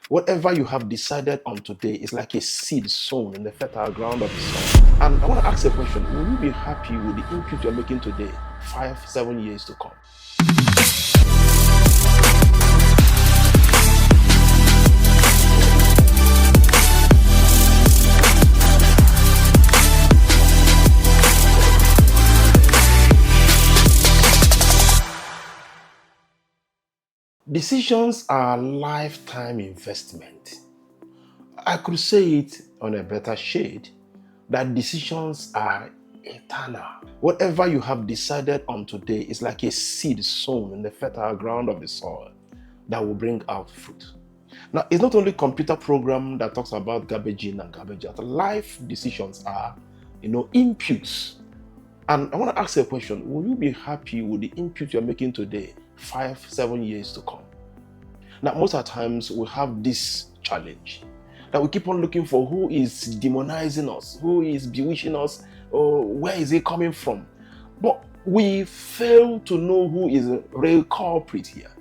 Whatever you have decided on today is like a seed sown in the fertile ground of the soil. And I want to ask a question. Will you be happy with the input you're making today, 5, 7 years to come? Decisions are lifetime investment. I could say it on a better shade that decisions are eternal. Whatever you have decided on today is like a seed sown in the fertile ground of the soil that will bring out fruit. Now, it's not only computer program that talks about garbage in and garbage out. Life decisions are, inputs. And I want to ask you a question. Will you be happy with the input you're making today, 5, 7 years to come? Now, most of the times we have this challenge that we keep on looking for who is demonizing us, who is bewitching us, or where is it coming from? But we fail to know who is the real culprit here.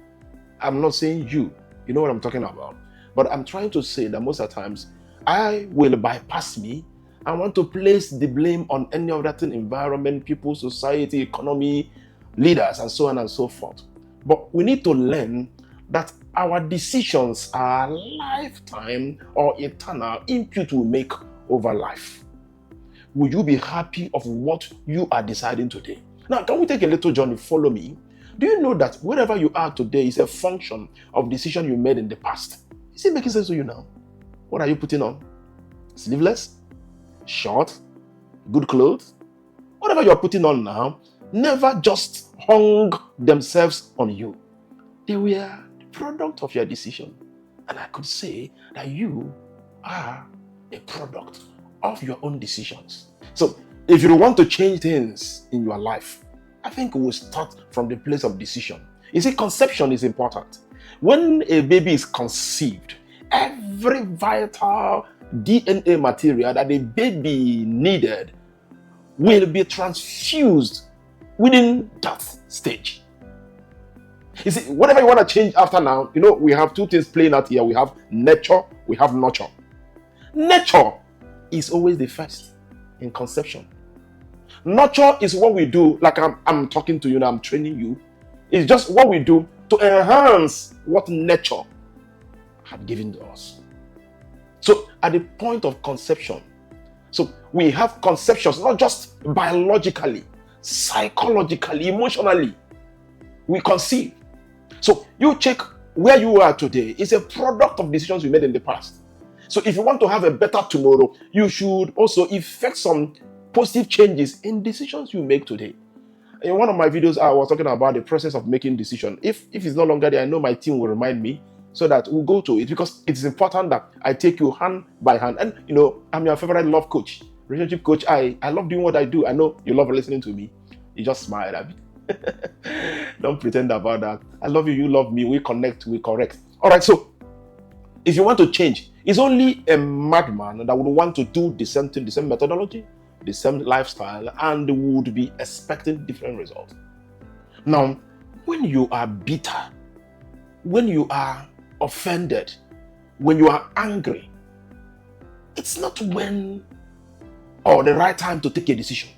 I'm not saying you know what I'm talking about. But I'm trying to say that most of the times I will bypass me. I want to place the blame on any other thing, environment, people, society, economy, leaders, and so on and so forth. But we need to learn that our decisions are lifetime or eternal input we make over life. Will you be happy of what you are deciding today? Now, can we take a little journey? Follow me. Do you know that wherever you are today is a function of decision you made in the past? Is it making sense to you now? What are you putting on? Sleeveless? Short? Good clothes? Whatever you're putting on now never just hung themselves on you. They were the product of your decision. And I could say that you are a product of your own decisions. So if you want to change things in your life, I think we will start from the place of decision. You see, conception is important. When a baby is conceived, every vital DNA material that the baby needed will be transfused within that stage. You see, whatever you want to change after now, we have two things playing out here. We have nature, we have nurture. Nature is always the first in conception. Nurture is what we do, like I'm talking to you now, I'm training you. It's just what we do to enhance what nature had given to us. So at the point of conception, so we have conceptions, not just biologically, psychologically, emotionally, we conceive. So you check where you are today. It's a product of decisions you made in the past. So if you want to have a better tomorrow, you should also effect some positive changes in decisions you make today. In one of my videos, I was talking about the process of making decisions. If it's no longer there, I know my team will remind me so that we'll go to it, because it is important that I take you hand by hand. And I'm your favorite love coach, relationship coach. I love doing what I do. I know you love listening to me. You just smile at me. Don't pretend about that. I love you, you love me. We connect, we correct. All right, so if you want to change, it's only a madman that would want to do the same thing, the same methodology, the same lifestyle, and would be expecting different results. Now, when you are bitter, when you are offended, when you are angry, it's not when or the right time to take a decision.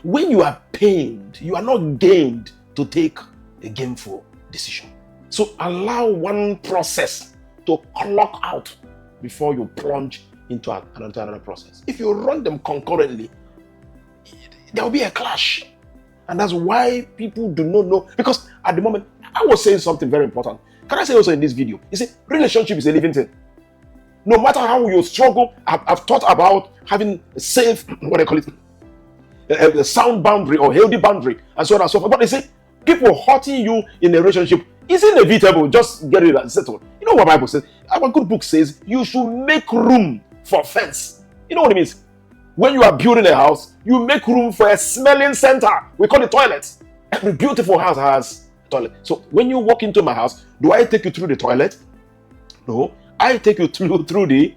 When you are pained, you are not gained to take a gameful decision. So allow one process to clock out before you plunge into another process. If you run them concurrently, there will be a clash. And that's why people do not know. Because at the moment, I was saying something very important. Can I say also in this video? You see, relationship is a living thing. No matter how you struggle, I've thought about having a safe, what I call it, a sound boundary or healthy boundary, and so on and so forth. But they say, people hurting you in a relationship is inevitable. Just get it and settle. You know what the Bible says? Our good book says you should make room for fence. You know what it means? When you are building a house, you make room for a smelling center. We call it toilet. Every beautiful house has a toilet. So when you walk into my house, do I take you through the toilet? No. I take you through the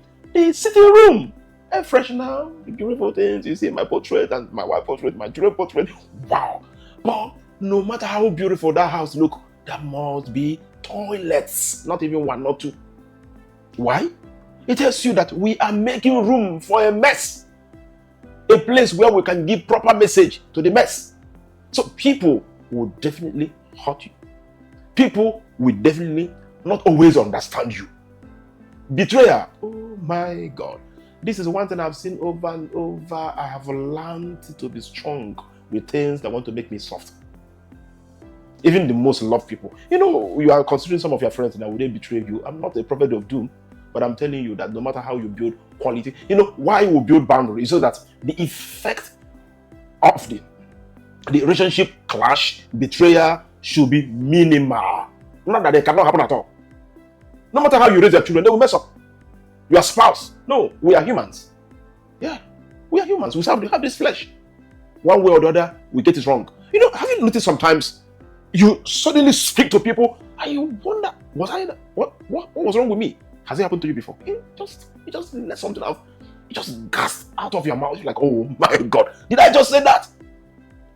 sitting room. And fresh now, the beautiful things. You see my portrait and my wife portrait, my children portrait. Wow. But no matter how beautiful that house look, there must be toilets. Not even one, not two. Why? It tells you that we are making room for a mess. A place where we can give proper message to the mess. So people will definitely hurt you. People will definitely not always understand you. Betrayal. Oh my God. This is one thing I've seen over and over. I have learned to be strong with things that want to make me soft. Even the most loved people. You are considering some of your friends that would they betray you. I'm not a prophet of doom, but I'm telling you that no matter how you build quality, why we build boundaries, so that the effect of the relationship clash, betrayal should be minimal. Not that they cannot happen at all. No matter how you raise your children, they will mess up. Your spouse. No, we are humans. Yeah, we are humans. We have this flesh. One way or the other, we get it wrong. Have you noticed sometimes you suddenly speak to people and you wonder, what was wrong with me? Has it happened to you before? You just let something out. You just gasp out of your mouth. You're like, oh my God, did I just say that?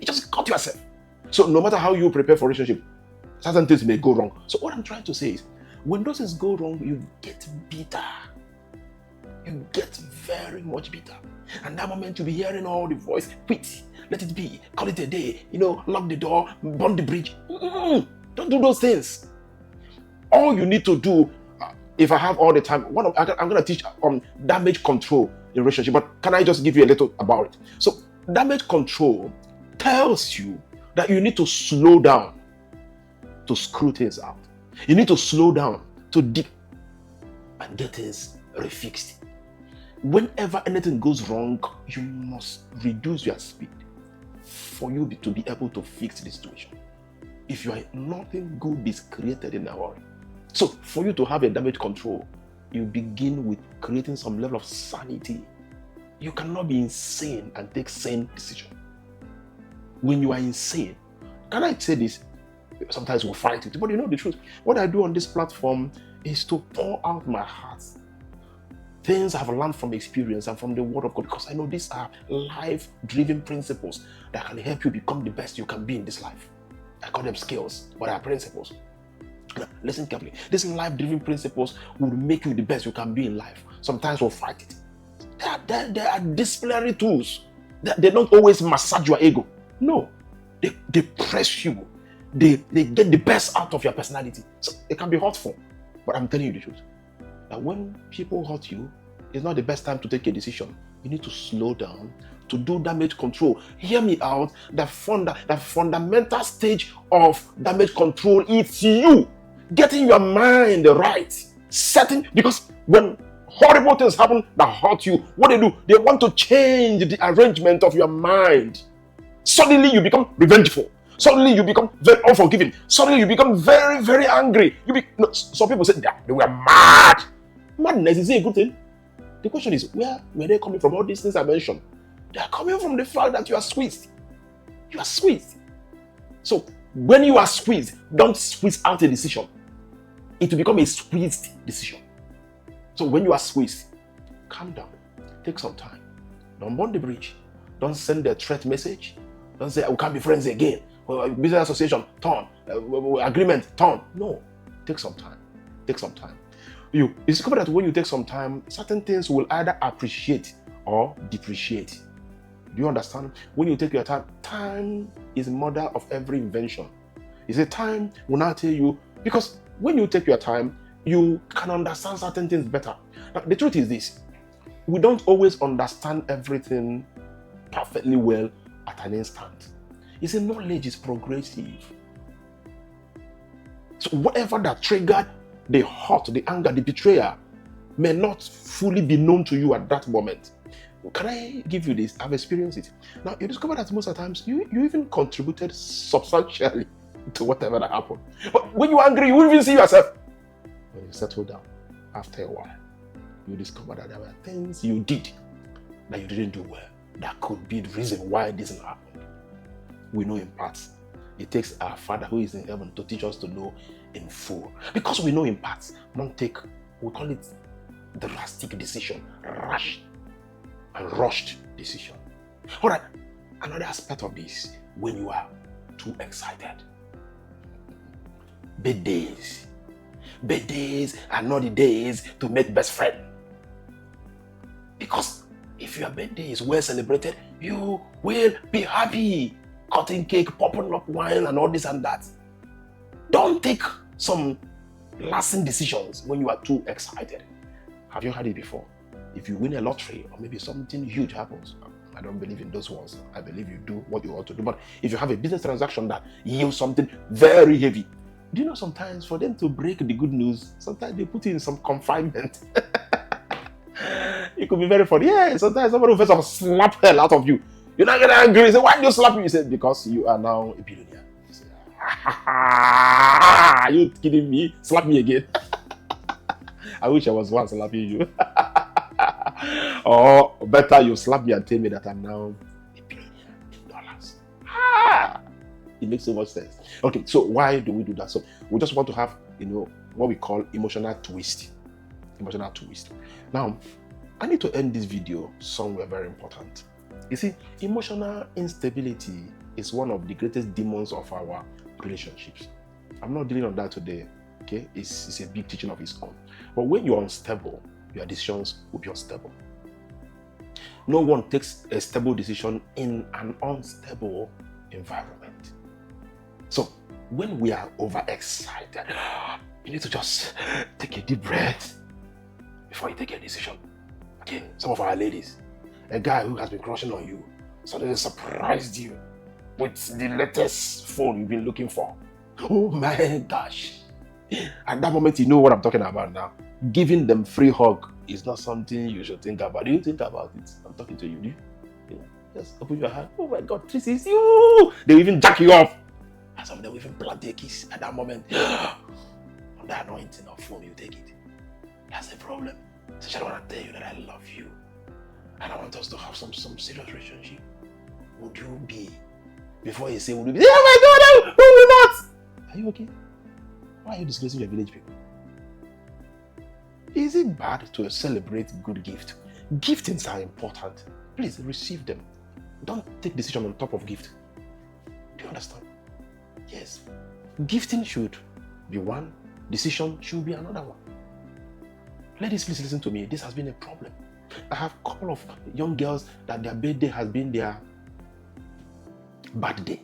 You just cut yourself. So no matter how you prepare for relationship, certain things may go wrong. So what I'm trying to say is, when those things go wrong, you get bitter. You get very much bitter. And that moment you'll be hearing all the voice, quit, let it be, call it a day, lock the door, burn the bridge. Don't do those things. All you need to do, if I have all the time, I'm going to teach on damage control in relationship, but can I just give you a little about it? So damage control tells you that you need to slow down to screw things out. You need to slow down to dip and get things refixed. Whenever anything goes wrong, you must reduce your speed for you to be able to fix the situation. If you are nothing good is created in a hurry. So for you to have a damage control, you begin with creating some level of sanity. You cannot be insane and take sane decisions. When you are insane, can I say this? Sometimes we'll fight it, but you know the truth. What I do on this platform is to pour out my heart. Things I've learned from experience and from the Word of God, because I know these are life-driven principles that can help you become the best you can be in this life. I call them skills, but they are principles. Now, listen carefully. These life-driven principles will make you the best you can be in life. Sometimes we'll fight it. They are disciplinary tools. They don't always massage your ego. No, they press you. They get the best out of your personality. So it can be hurtful. But I'm telling you the truth. That when people hurt you, it's not the best time to take a decision. You need to slow down to do damage control. Hear me out. The fundamental stage of damage control is you getting your mind right. Because when horrible things happen that hurt you, what they do, they want to change the arrangement of your mind. Suddenly you become revengeful. Suddenly you become very unforgiving. Suddenly you become very, very angry. Some people say they were mad. Madness is a good thing. The question is, where were they coming from? All these things I mentioned, they are coming from the fact that you are squeezed. You are squeezed. So when you are squeezed, don't squeeze out a decision. It will become a squeezed decision. So when you are squeezed, calm down. Take some time. Don't burn the bridge. Don't send a threat message. Don't say, we can't be friends again. Business association, turn. Agreement, turn. No. Take some time. Take some time. You discover that when you take some time, certain things will either appreciate or depreciate. Do you understand? When you take your time, time is mother of every invention. It's a time will now tell you, because when you take your time, you can understand certain things better. Now, the truth is this: we don't always understand everything perfectly well at an instant. You see, knowledge is progressive. So whatever that triggered the hurt, the anger, the betrayal may not fully be known to you at that moment. Can I give you this? I've experienced it. Now, you discover that most of the times you even contributed substantially to whatever that happened. But when you're angry, you won't even see yourself. When you settle down, after a while, you discover that there were things you did that you didn't do well. That could be the reason why this happened. We know in parts. It takes our Father who is in heaven to teach us to know in full. Because we know in parts, don't take, we call it drastic decision, rash and rushed decision. All right, another aspect of this, when you are too excited. Birthdays. Birthdays are not the days to make best friend. Because if your birthday is well celebrated, you will be happy. Cutting cake, popping up wine, and all this and that. Don't take some lasting decisions when you are too excited. Have you heard it before? If you win a lottery or maybe something huge happens, I don't believe in those ones. I believe you do what you ought to do. But if you have a business transaction that yields something very heavy, do you know sometimes for them to break the good news, sometimes they put you in some confinement. It could be very funny. Yeah, sometimes somebody will first slap hell out of you. You're not getting angry. You say, why do you slap me? You say, because you are now a billionaire. You say, are you kidding me? Slap me again. I wish I was one slapping you. Or better, you slap me and tell me that I'm now a billionaire in dollars. It makes so much sense. Okay, so why do we do that? So we just want to have, what we call emotional twist. Emotional twist. Now, I need to end this video somewhere very important. You see, emotional instability is one of the greatest demons of our relationships. I'm not dealing on that today, okay? It's a big teaching of its own. But when you're unstable, your decisions will be unstable. No one takes a stable decision in an unstable environment. So, when we are overexcited, you need to just take a deep breath before you take a decision. Okay, some of our ladies, a guy who has been crushing on you suddenly surprised you with the latest phone you've been looking for. Oh my gosh. At that moment, you know what I'm talking about now. Giving them free hug is not something you should think about. Do you think about it? I'm talking to you. Do you? Just open your heart. Oh my God, this is you. They will even jack you off. And some of them will even plant their kiss at that moment. On the anointing of phone, you take it. That's the problem. So I want to tell you that I love you. And I want us to have some serious relationship. Would you be? Before you say, would you be? Oh my God, who will not? Are you okay? Why are you disgracing your village people? Is it bad to celebrate good gifts? Giftings are important. Please receive them. Don't take decision on top of gift. Do you understand? Yes. Gifting should be one. Decision should be another one. Ladies, please listen to me. This has been a problem. I have a couple of young girls that their birthday has been their bad day.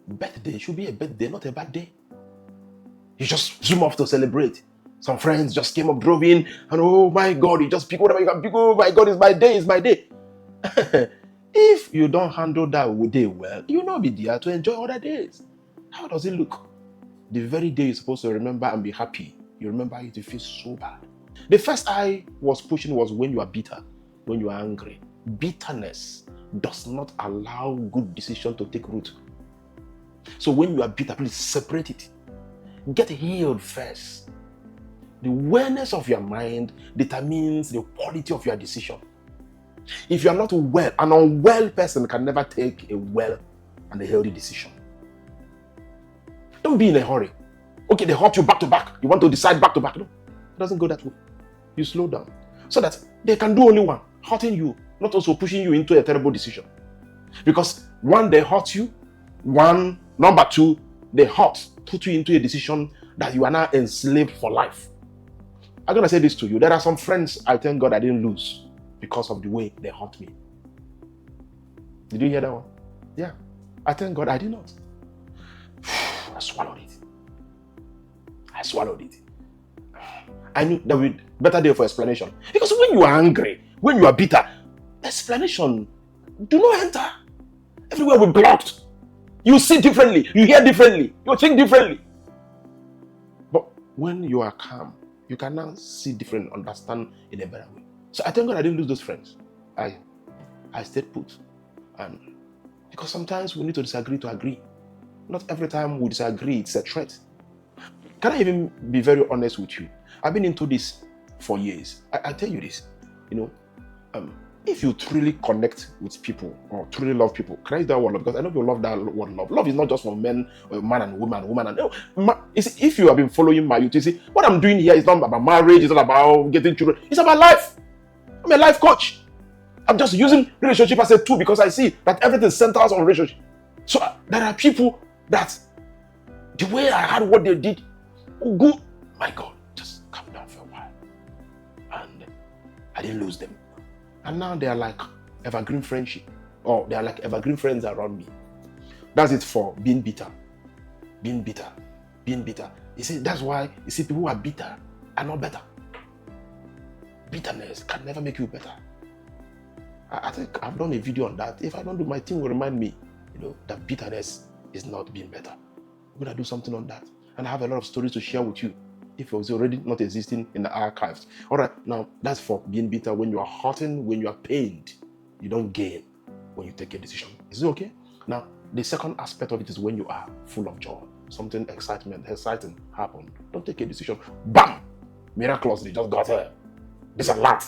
Birthday should be a birthday, not a bad day. You just zoom off to celebrate. Some friends just came up, drove in, and oh my God, you just pick whatever you can pick. Oh my God, it's my day, it's my day. If you don't handle that day well, you'll not be there to enjoy other days. How does it look? The very day you're supposed to remember and be happy, you remember it, you feel so bad. The first I was pushing was when you are bitter, when you are angry. Bitterness does not allow good decision to take root. So when you are bitter, please separate it. Get healed first. The awareness of your mind determines the quality of your decision. If you are not well, an unwell person can never take a well and a healthy decision. Don't be in a hurry. Okay, they hurt you back to back. You want to decide back to back. No, it doesn't go that way. You slow down so that they can do only one, hurting you, not also pushing you into a terrible decision. Because one, they hurt you. Number two, they put you into a decision that you are now enslaved for life. I'm going to say this to you. There are some friends I thank God I didn't lose because of the way they hurt me. Did you hear that one? Yeah. I thank God I did not. I swallowed it. I knew there would be a better day for explanation. Because when you are angry, when you are bitter, explanation do not enter. Everywhere will be blocked. You see differently, you hear differently, you think differently. But when you are calm, you can now see different, understand in a better way. So I thank God I didn't lose those friends. I stayed put. And because sometimes we need to disagree to agree. Not every time we disagree, it's a threat. Can I even be very honest with you? I've been into this for years. I tell you this, if you truly connect with people or truly love people, can I use that word love? Because I know you love that word love. Love is not just for men, man and woman. And if you have been following my youth, you see, what I'm doing here is not about marriage, it's not about getting children, it's about life. I'm a life coach. I'm just using relationship as a tool because I see that everything centers on relationship. So there are people that the way I had what they did, good, My God, just calm down for a while. And I didn't lose them. And now they are like evergreen friendship. Or they are like evergreen friends around me. That's it for being bitter. Being bitter. Being bitter. You see, that's why you see people who are bitter are not better. Bitterness can never make you better. I think I've done a video on that. If I don't do, my team will remind me, that bitterness is not being better. I'm going to do something on that. And I have a lot of stories to share with you if it was already not existing in the archives. All right, now that's for being bitter. When you are hurting, when you are pained, you don't gain when you take a decision. Is it okay? Now, the second aspect of it is when you are full of joy. Something exciting happened. Don't take a decision. Bam! Miraculously, just got here. This alert.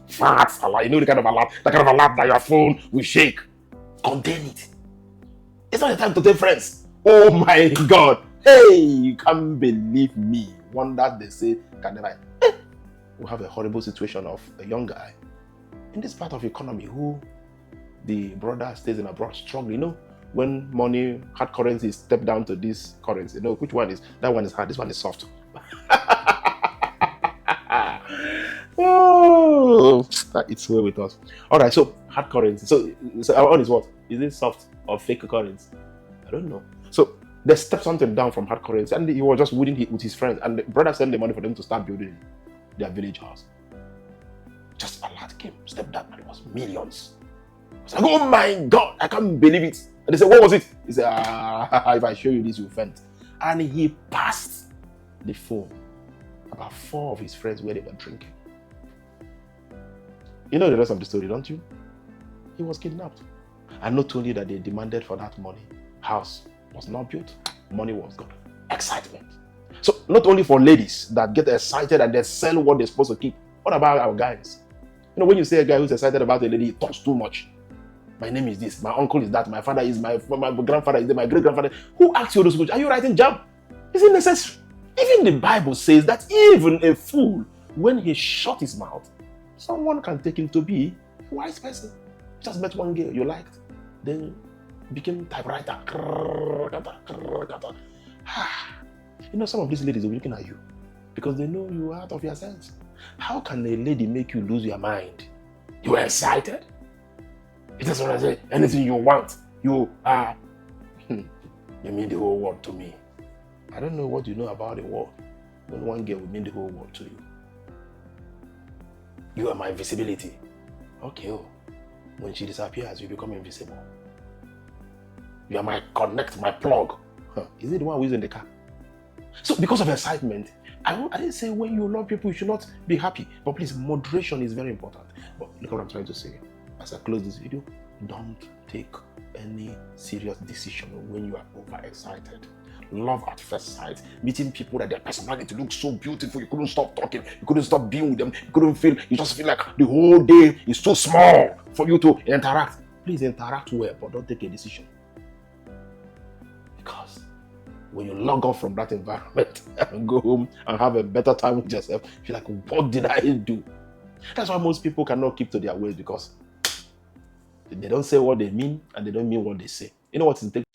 Fast alert. You know the kind of alert, that kind of alert that your phone will shake. Contain it. It's not the time to take friends. Oh my God. Hey, you can't believe me. Wonders they say can never. We have a horrible situation of a young guy in this part of the economy who the brother stays in abroad struggling. When money, hard currency step down to this currency. Which one is that one is hard, this one is soft. Oh, it's well with us. All right, so hard currency. So our own is what? Is it soft or fake currency? I don't know. So they stepped something down from hard currency, and he was just with his friends, and the brother sent the money for them to start building their village house. Just a lot came, stepped down, and it was millions. I was like, oh my God, I can't believe it. And they said, what was it? He said, if I show you this, you'll faint. And he passed the phone about 4 of his friends where they were drinking. You know the rest of the story, don't you? He was kidnapped. And not only that, they demanded for that money. House was not built. Money was gone. Excitement. So not only for ladies that get excited and they sell what they're supposed to keep. What about our guys? When you say a guy who's excited about a lady, he talks too much. My name is this, my uncle is that, my father is my grandfather is that, my great-grandfather. Who asks you those questions? Are you writing jam? Is it necessary? Even the Bible says that even a fool, when he shut his mouth, someone can take him to be a wise person. Just met one girl you liked, then became typewriter. Some of these ladies will be looking at you because they know you are out of your sense. How can a lady make you lose your mind? You are excited. It doesn't want to say anything you want. You are. You mean the whole world to me. I don't know what you know about the world. When one girl will mean the whole world to you. You are my visibility. Okay. When she disappears, you become invisible. You are my connect, my plug. Is it the one who is in the car? So because of excitement, I didn't say when you love people, you should not be happy. But please, moderation is very important. But look what I'm trying to say. As I close this video, don't take any serious decision when you are overexcited. Love at first sight, meeting people that their personality looks so beautiful, you couldn't stop talking, you couldn't stop being with them, you just feel like the whole day is too small for you to interact. Please interact well, but don't take a decision. Because when you log off from that environment and go home and have a better time with yourself, you feel like, what did I do? That's why most people cannot keep to their ways, because they don't say what they mean and they don't mean what they say. You know what it takes?